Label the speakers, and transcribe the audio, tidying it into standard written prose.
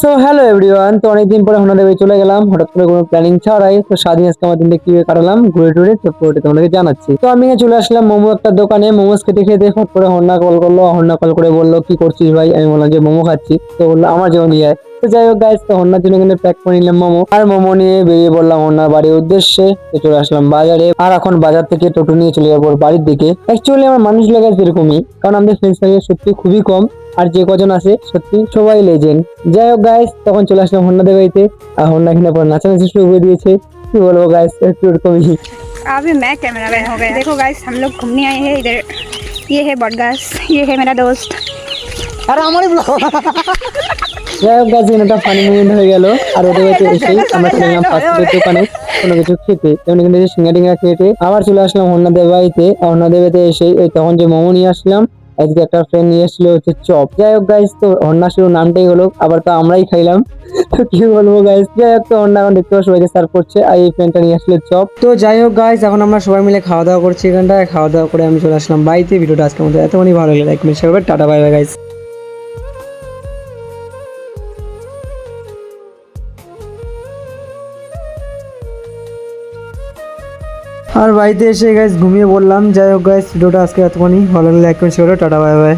Speaker 1: So hello everyone, তো অনেকদিন পরে হোনা দেবে চলে গেলাম হঠাৎ করে কোনো প্ল্যানিং ছাড়াই। তো স্বাধীন আজকে আমার দিনটা কিভাবে কাটালাম ঘুরে টুরে তো পুরোটা তোমাদেরকে জানাচ্ছি। তো আমি চলে আসলাম মোমো একটা দোকানে, মোমোস খেতে খেতে ফট করে হন্না কল করলো। হন্না কল করে বললো কি করছিস ভাই? আমি বললাম যে মোমো খাচ্ছি। তো বললো আমার জন্য নিয়ে আয়। তো যাই হোক গাইস, তো হন্নার জন্য কিন্তু প্যাক করে নিলাম মোমো, আর মোমো নিয়ে বেরিয়ে পড়লাম হন্নার বাড়ির উদ্দেশ্যে। তো চলে আসলাম বাজারে, আর এখন বাজার থেকে টোটো নিয়ে চলে যাবো বাড়ির দিকে। অ্যাকচুয়ালি আমার মানুষ লাগে এরকমই, কারণ আমাদের ফ্রেন্ড সার্কেল সত্যি খুবই কম, আর যে কজন আছে সত্যি সবাই লেজেন্ড। যাই হোক গাইস, তখন চলে আসলাম হোন্নাদের বাড়িতে, আর হোন্না এখানে পরে নাচানাচি শুরু করে দিয়েছে। কি বলবো গাইস, একটু এরকমই।
Speaker 2: अभी मैं कैमरा मैन हो गया। देखो गाइस, हम लोग घूमने आए हैं इधर। ये है बटगास, ये है मेरा दोस्त।
Speaker 1: আরে আমারই ব্লগ। যাই হোক গাইস, এখানে একটা ফানি মুভমেন্ট হয়ে গেল। আর ওদের বাড়িতে এসেই আমরা চলে গেলাম ফাস্টফুডের দোকানে কোনো কিছু খেতে। যেমন এখানে সিঙ্গা টিঙ্গা খেতে আবার চলে আসলাম হোন্নাদের বাড়িতে। আর হোন্নাদের বাড়িতে এসে এই তখন যে মোমো নিয়ে আসলাম, আজকে একটা ফ্রেন্ড নিয়ে এসেছিল হচ্ছে চপ। যাই হোক গাইস, তো হন্না শুধু নামটাই হলো, আবার তো আমরাই খাইলাম। তো কি বলবো গাইস, যাই হোক, তো হন্না এখন দেখতে পাচ্ছ সবাইকে সার্ভ করছে, আর এই ফ্রেন্ডটা নিয়ে আসলো চপ। তো যাই হোক গাইস, এখন আমরা সবাই মিলে খাওয়া দাওয়া করছি এখানটায়। খাওয়া দাওয়া করে আমি চলে আসলাম বাড়িতে। ভিডিওটা আজকের মতো এতখানি ভালো লাগলে লাইক শেয়ার করবে। Tata bye bye guys. আর বাড়িতে এসে গাইস ঘুমিয়ে পড়লাম। যাই হোক গাইস, ভিডিওটা আজকে এতখানি ভালো লাগলে লাইক শেয়ার করবে। Tata bye by.